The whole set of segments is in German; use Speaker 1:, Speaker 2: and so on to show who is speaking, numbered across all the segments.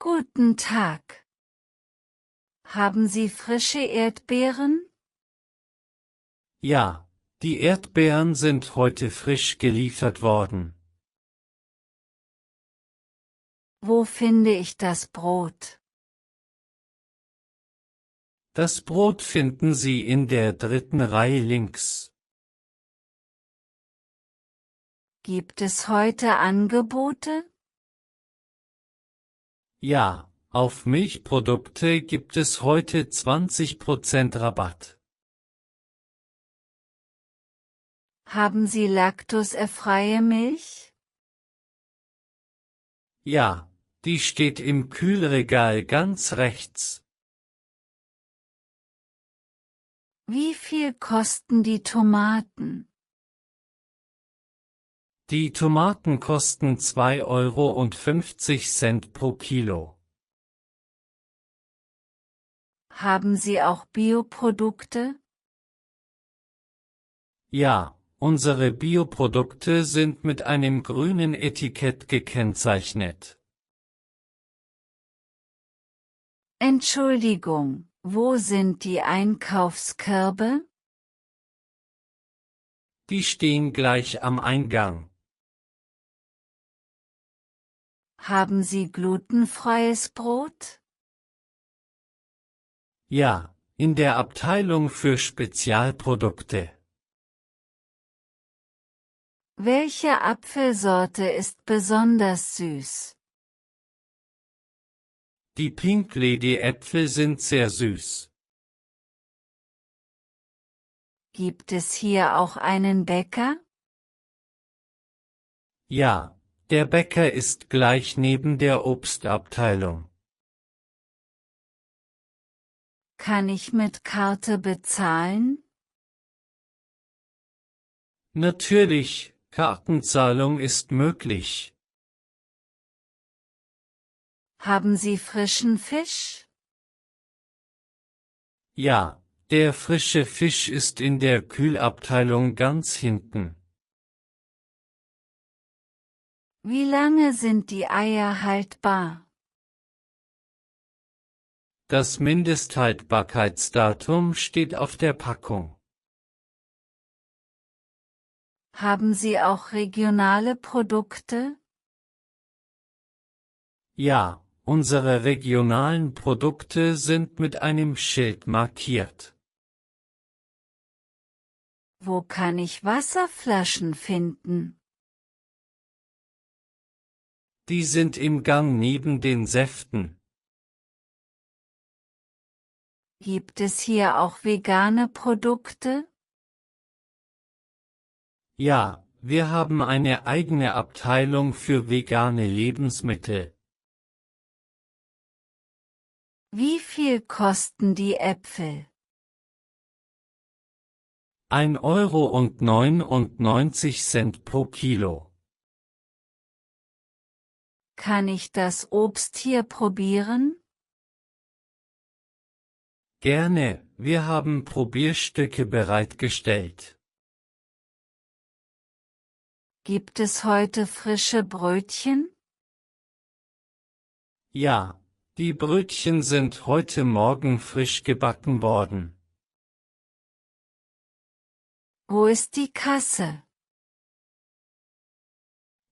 Speaker 1: Guten Tag. Haben Sie frische Erdbeeren?
Speaker 2: Ja, die Erdbeeren sind heute frisch geliefert worden.
Speaker 1: Wo finde ich das Brot?
Speaker 2: Das Brot finden Sie in der dritten Reihe links.
Speaker 1: Gibt es heute Angebote?
Speaker 2: Ja, auf Milchprodukte gibt es heute 20% Rabatt.
Speaker 1: Haben Sie laktosefreie Milch?
Speaker 2: Ja, die steht im Kühlregal ganz rechts.
Speaker 1: Wie viel kosten die Tomaten?
Speaker 2: Die Tomaten kosten 2,50 € pro Kilo.
Speaker 1: Haben Sie auch Bioprodukte?
Speaker 2: Ja, unsere Bioprodukte sind mit einem grünen Etikett gekennzeichnet.
Speaker 1: Entschuldigung, wo sind die Einkaufskörbe?
Speaker 2: Die stehen gleich am Eingang.
Speaker 1: Haben Sie glutenfreies Brot?
Speaker 2: Ja, in der Abteilung für Spezialprodukte.
Speaker 1: Welche Apfelsorte ist besonders süß?
Speaker 2: Die Pink Lady Äpfel sind sehr süß.
Speaker 1: Gibt es hier auch einen Bäcker?
Speaker 2: Ja, der Bäcker ist gleich neben der Obstabteilung.
Speaker 1: Kann ich mit Karte bezahlen?
Speaker 2: Natürlich, Kartenzahlung ist möglich.
Speaker 1: Haben Sie frischen Fisch?
Speaker 2: Ja, der frische Fisch ist in der Kühlabteilung ganz hinten.
Speaker 1: Wie lange sind die Eier haltbar?
Speaker 2: Das Mindesthaltbarkeitsdatum steht auf der Packung.
Speaker 1: Haben Sie auch regionale Produkte?
Speaker 2: Ja, unsere regionalen Produkte sind mit einem Schild markiert.
Speaker 1: Wo kann ich Wasserflaschen finden?
Speaker 2: Die sind im Gang neben den Säften.
Speaker 1: Gibt es hier auch vegane Produkte?
Speaker 2: Ja, wir haben eine eigene Abteilung für vegane Lebensmittel.
Speaker 1: Wie viel kosten die Äpfel?
Speaker 2: 1,99 € pro Kilo.
Speaker 1: Kann ich das Obst hier probieren?
Speaker 2: Gerne, wir haben Probierstücke bereitgestellt.
Speaker 1: Gibt es heute frische Brötchen?
Speaker 2: Ja, die Brötchen sind heute Morgen frisch gebacken worden.
Speaker 1: Wo ist die Kasse?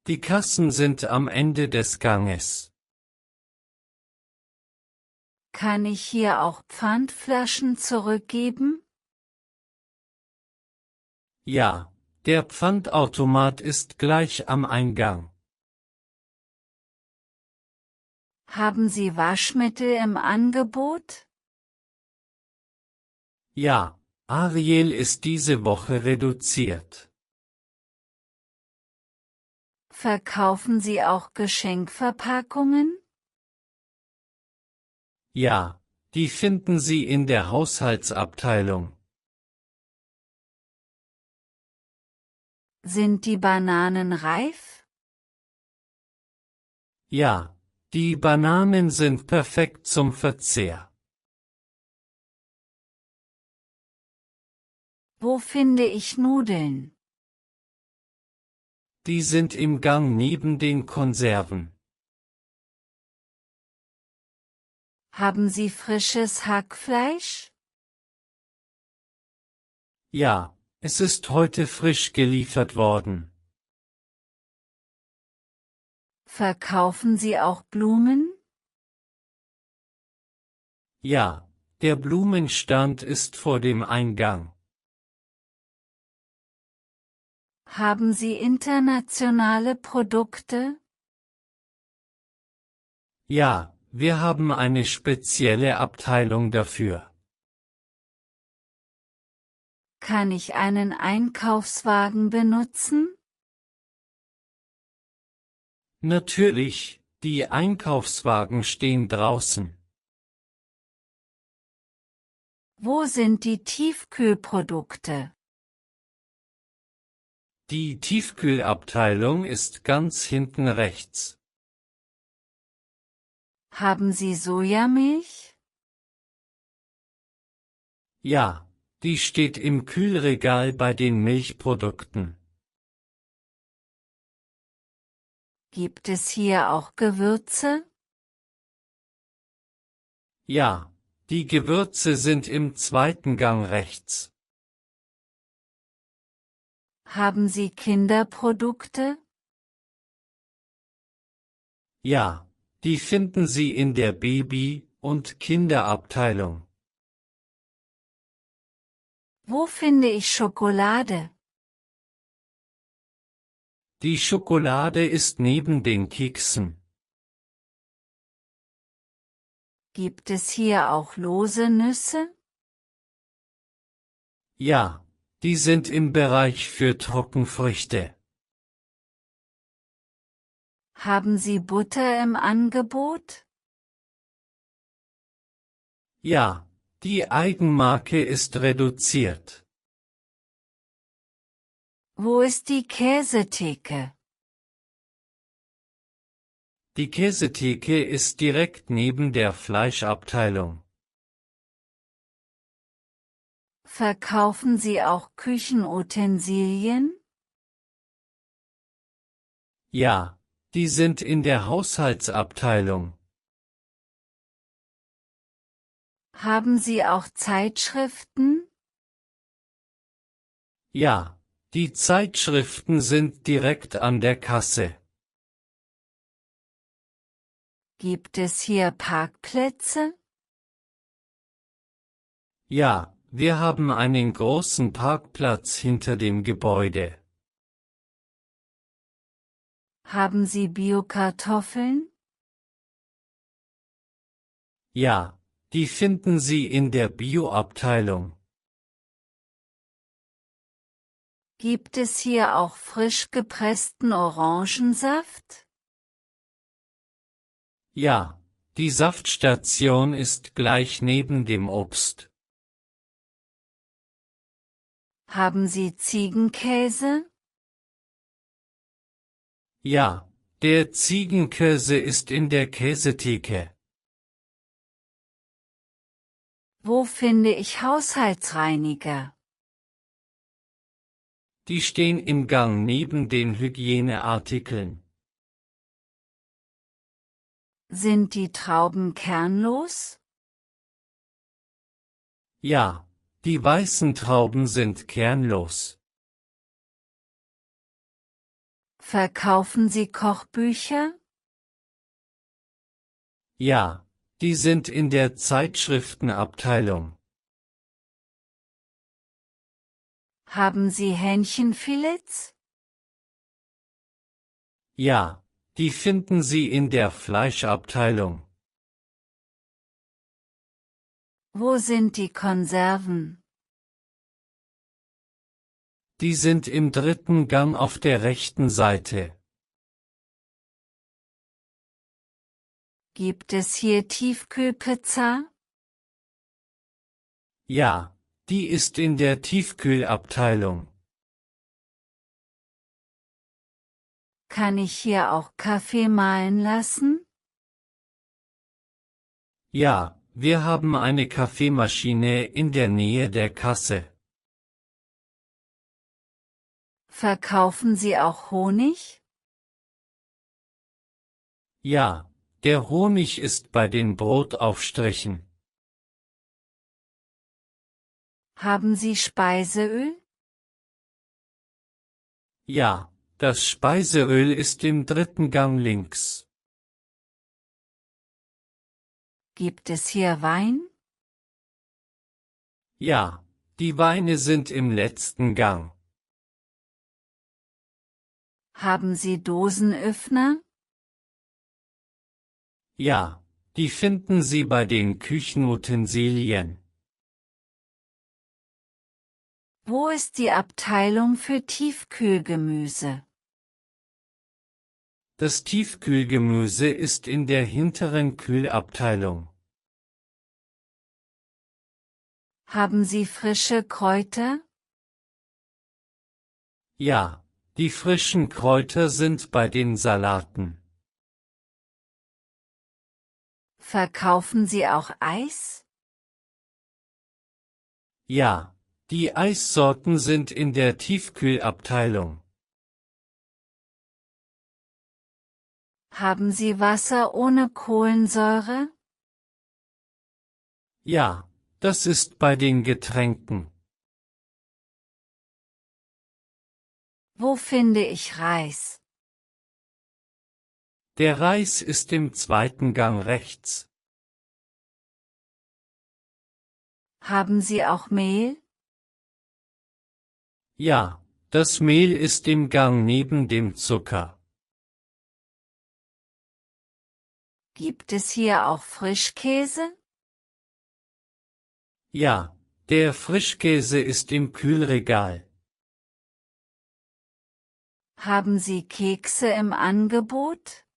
Speaker 2: Die Kassen sind am Ende des Ganges.
Speaker 1: Kann ich hier auch Pfandflaschen zurückgeben?
Speaker 2: Ja, der Pfandautomat ist gleich am Eingang.
Speaker 1: Haben Sie Waschmittel im Angebot?
Speaker 2: Ja, Ariel ist diese Woche reduziert.
Speaker 1: Verkaufen Sie auch Geschenkverpackungen?
Speaker 2: Ja, die finden Sie in der Haushaltsabteilung.
Speaker 1: Sind die Bananen reif?
Speaker 2: Ja, die Bananen sind perfekt zum Verzehr.
Speaker 1: Wo finde ich Nudeln?
Speaker 2: Die sind im Gang neben den Konserven.
Speaker 1: Haben Sie frisches Hackfleisch?
Speaker 2: Ja, es ist heute frisch geliefert worden.
Speaker 1: Verkaufen Sie auch Blumen?
Speaker 2: Ja, der Blumenstand ist vor dem Eingang.
Speaker 1: Haben Sie internationale Produkte?
Speaker 2: Ja, wir haben eine spezielle Abteilung dafür.
Speaker 1: Kann ich einen Einkaufswagen benutzen?
Speaker 2: Natürlich, die Einkaufswagen stehen draußen.
Speaker 1: Wo sind die Tiefkühlprodukte?
Speaker 2: Die Tiefkühlabteilung ist ganz hinten rechts.
Speaker 1: Haben Sie Sojamilch?
Speaker 2: Ja, die steht im Kühlregal bei den Milchprodukten.
Speaker 1: Gibt es hier auch Gewürze?
Speaker 2: Ja, die Gewürze sind im zweiten Gang rechts.
Speaker 1: Haben Sie Kinderprodukte?
Speaker 2: Ja, die finden Sie in der Baby- und Kinderabteilung.
Speaker 1: Wo finde ich Schokolade?
Speaker 2: Die Schokolade ist neben den Keksen.
Speaker 1: Gibt es hier auch lose Nüsse?
Speaker 2: Ja, die sind im Bereich für Trockenfrüchte.
Speaker 1: Haben Sie Butter im Angebot?
Speaker 2: Ja, die Eigenmarke ist reduziert.
Speaker 1: Wo ist die Käsetheke?
Speaker 2: Die Käsetheke ist direkt neben der Fleischabteilung.
Speaker 1: Verkaufen Sie auch Küchenutensilien?
Speaker 2: Ja, die sind in der Haushaltsabteilung.
Speaker 1: Haben Sie auch Zeitschriften?
Speaker 2: Ja, die Zeitschriften sind direkt an der Kasse.
Speaker 1: Gibt es hier Parkplätze?
Speaker 2: Ja, wir haben einen großen Parkplatz hinter dem Gebäude.
Speaker 1: Haben Sie Biokartoffeln?
Speaker 2: Ja, die finden Sie in der Bioabteilung.
Speaker 1: Gibt es hier auch frisch gepressten Orangensaft?
Speaker 2: Ja, die Saftstation ist gleich neben dem Obst.
Speaker 1: Haben Sie Ziegenkäse?
Speaker 2: Ja, der Ziegenkäse ist in der Käsetheke.
Speaker 1: Wo finde ich Haushaltsreiniger?
Speaker 2: Die stehen im Gang neben den Hygieneartikeln.
Speaker 1: Sind die Trauben kernlos?
Speaker 2: Ja, die weißen Trauben sind kernlos.
Speaker 1: Verkaufen Sie Kochbücher?
Speaker 2: Ja, die sind in der Zeitschriftenabteilung.
Speaker 1: Haben Sie Hähnchenfilets?
Speaker 2: Ja, die finden Sie in der Fleischabteilung.
Speaker 1: Wo sind die Konserven?
Speaker 2: Die sind im dritten Gang auf der rechten Seite.
Speaker 1: Gibt es hier Tiefkühlpizza?
Speaker 2: Ja, die ist in der Tiefkühlabteilung.
Speaker 1: Kann ich hier auch Kaffee mahlen lassen?
Speaker 2: Ja, wir haben eine Kaffeemaschine in der Nähe der Kasse.
Speaker 1: Verkaufen Sie auch Honig?
Speaker 2: Ja, Der Honig ist bei den Brotaufstrichen.
Speaker 1: Haben Sie Speiseöl?
Speaker 2: Ja, das Speiseöl ist im dritten Gang links.
Speaker 1: Gibt es hier Wein?
Speaker 2: Ja, die Weine sind im letzten Gang.
Speaker 1: Haben Sie Dosenöffner?
Speaker 2: Ja, die finden Sie bei den Küchenutensilien.
Speaker 1: Wo ist die Abteilung für Tiefkühlgemüse?
Speaker 2: Das Tiefkühlgemüse ist in der hinteren Kühlabteilung.
Speaker 1: Haben Sie frische Kräuter?
Speaker 2: Ja, die frischen Kräuter sind bei den Salaten.
Speaker 1: Verkaufen Sie auch Eis?
Speaker 2: Ja, die Eissorten sind in der Tiefkühlabteilung.
Speaker 1: Haben Sie Wasser ohne Kohlensäure?
Speaker 2: Ja, das ist bei den Getränken.
Speaker 1: Wo finde ich Reis?
Speaker 2: Der Reis ist im zweiten Gang rechts.
Speaker 1: Haben Sie auch Mehl?
Speaker 2: Ja, das Mehl ist im Gang neben dem Zucker.
Speaker 1: Gibt es hier auch Frischkäse?
Speaker 2: Ja, der Frischkäse ist im Kühlregal.
Speaker 1: Haben Sie Kekse im Angebot?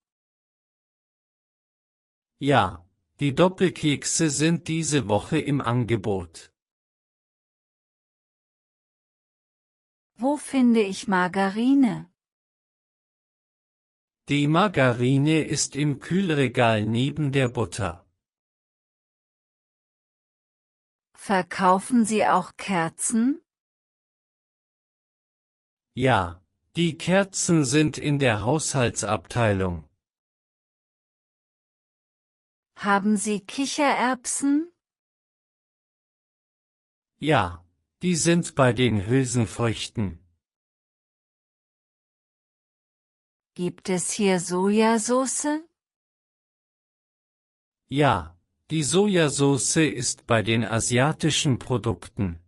Speaker 2: Ja, die Doppelkekse sind diese Woche im Angebot.
Speaker 1: Wo finde ich Margarine?
Speaker 2: Die Margarine ist im Kühlregal neben der Butter.
Speaker 1: Verkaufen Sie auch Kerzen?
Speaker 2: Ja, die Kerzen sind in der Haushaltsabteilung.
Speaker 1: Haben Sie Kichererbsen?
Speaker 2: Ja, die sind bei den Hülsenfrüchten.
Speaker 1: Gibt es hier Sojasauce?
Speaker 2: Ja, die Sojasauce ist bei den asiatischen Produkten.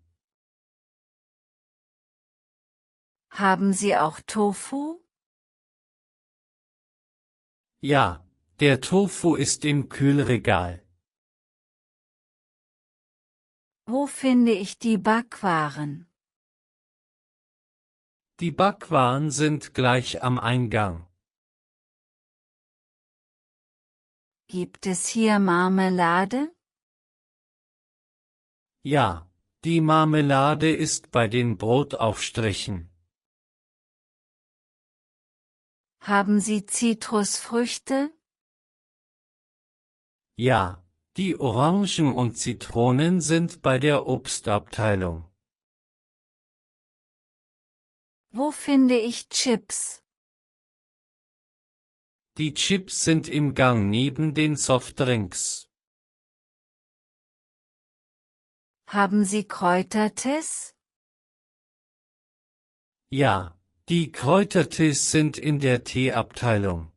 Speaker 1: Haben Sie auch Tofu?
Speaker 2: Ja, der Tofu ist im Kühlregal.
Speaker 1: Wo finde ich die Backwaren?
Speaker 2: Die Backwaren sind gleich am Eingang.
Speaker 1: Gibt es hier Marmelade?
Speaker 2: Ja, die Marmelade ist bei den Brotaufstrichen.
Speaker 1: Haben Sie Zitrusfrüchte?
Speaker 2: Ja, die Orangen und Zitronen sind bei der Obstabteilung.
Speaker 1: Wo finde ich Chips?
Speaker 2: Die Chips sind im Gang neben den Softdrinks.
Speaker 1: Haben Sie Kräutertee?
Speaker 2: Ja, die Kräutertees sind in der Teeabteilung.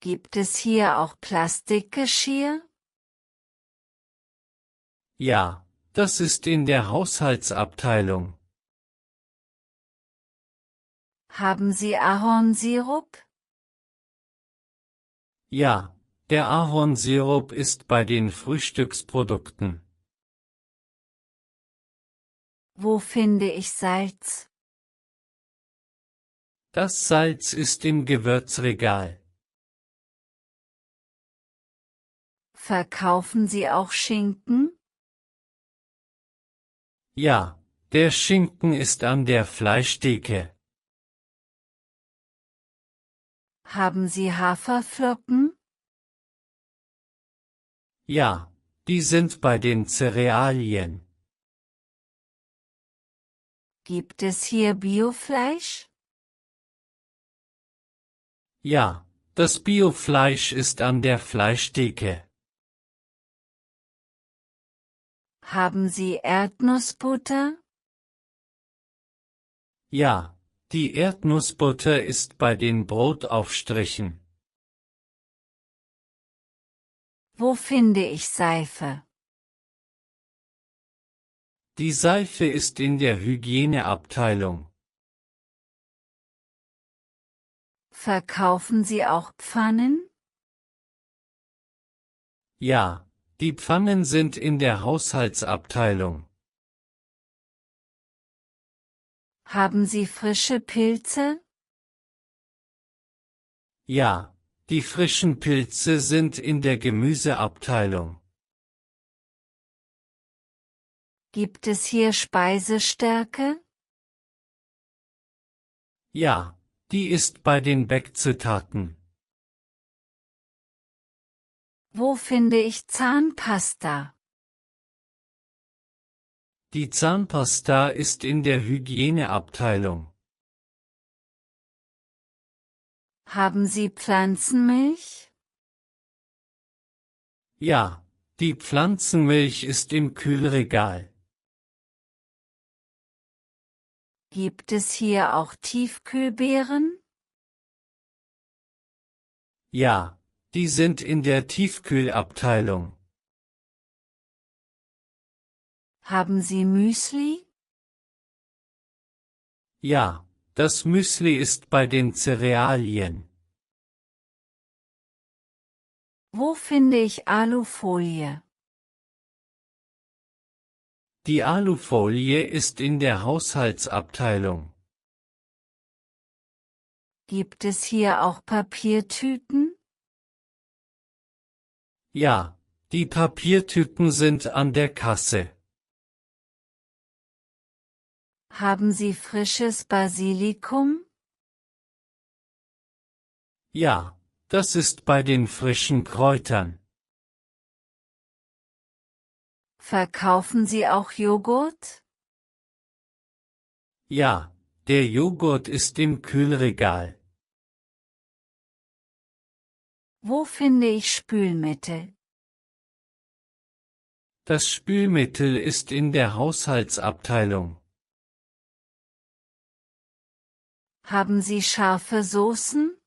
Speaker 1: Gibt es hier auch Plastikgeschirr?
Speaker 2: Ja, das ist in der Haushaltsabteilung.
Speaker 1: Haben Sie Ahornsirup?
Speaker 2: Ja, der Ahornsirup ist bei den Frühstücksprodukten.
Speaker 1: Wo finde ich Salz?
Speaker 2: Das Salz ist im Gewürzregal.
Speaker 1: Verkaufen Sie auch Schinken?
Speaker 2: Ja, der Schinken ist an der Fleischtheke.
Speaker 1: Haben Sie Haferflocken?
Speaker 2: Ja, die sind bei den Cerealien.
Speaker 1: Gibt es hier Biofleisch?
Speaker 2: Ja, das Biofleisch ist an der Fleischtheke.
Speaker 1: Haben Sie Erdnussbutter?
Speaker 2: Ja, die Erdnussbutter ist bei den Brotaufstrichen.
Speaker 1: Wo finde ich Seife?
Speaker 2: Die Seife ist in der Hygieneabteilung.
Speaker 1: Verkaufen Sie auch Pfannen?
Speaker 2: Ja, die Pfannen sind in der Haushaltsabteilung.
Speaker 1: Haben Sie frische Pilze?
Speaker 2: Ja, die frischen Pilze sind in der Gemüseabteilung.
Speaker 1: Gibt es hier Speisestärke?
Speaker 2: Ja, die ist bei den Backzutaten.
Speaker 1: Wo finde ich Zahnpasta?
Speaker 2: Die Zahnpasta ist in der Hygieneabteilung.
Speaker 1: Haben Sie Pflanzenmilch?
Speaker 2: Ja, die Pflanzenmilch ist im Kühlregal.
Speaker 1: Gibt es hier auch Tiefkühlbeeren?
Speaker 2: Ja, die sind in der Tiefkühlabteilung.
Speaker 1: Haben Sie Müsli?
Speaker 2: Ja, das Müsli ist bei den Cerealien.
Speaker 1: Wo finde ich Alufolie?
Speaker 2: Die Alufolie ist in der Haushaltsabteilung.
Speaker 1: Gibt es hier auch Papiertüten?
Speaker 2: Ja, die Papiertüten sind an der Kasse.
Speaker 1: Haben Sie frisches Basilikum?
Speaker 2: Ja, das ist bei den frischen Kräutern.
Speaker 1: Verkaufen Sie auch Joghurt?
Speaker 2: Ja, der Joghurt ist im Kühlregal.
Speaker 1: Wo finde ich Spülmittel?
Speaker 2: Das Spülmittel ist in der Haushaltsabteilung.
Speaker 1: Haben Sie scharfe Soßen?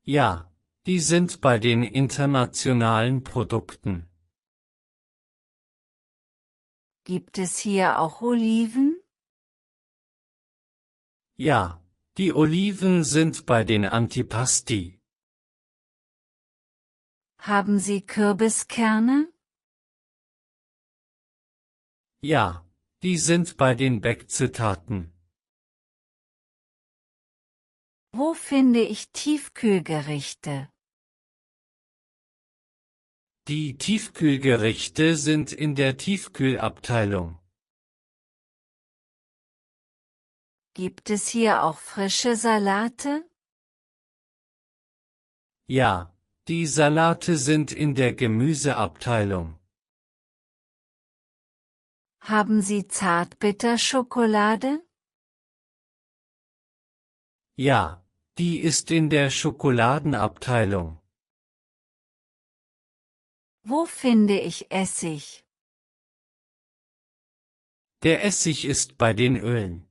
Speaker 2: Ja, die sind bei den internationalen Produkten.
Speaker 1: Gibt es hier auch Oliven?
Speaker 2: Ja, die Oliven sind bei den Antipasti.
Speaker 1: Haben Sie Kürbiskerne?
Speaker 2: Ja, die sind bei den Backzutaten.
Speaker 1: Wo finde ich Tiefkühlgerichte?
Speaker 2: Die Tiefkühlgerichte sind in der Tiefkühlabteilung.
Speaker 1: Gibt es hier auch frische Salate?
Speaker 2: Ja, die Salate sind in der Gemüseabteilung.
Speaker 1: Haben Sie Zartbitterschokolade?
Speaker 2: Ja, die ist in der Schokoladenabteilung.
Speaker 1: Wo finde ich Essig?
Speaker 2: Der Essig ist bei den Ölen.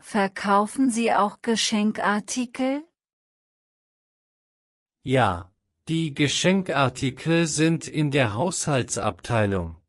Speaker 1: Verkaufen Sie auch Geschenkartikel?
Speaker 2: Ja, die Geschenkartikel sind in der Haushaltsabteilung.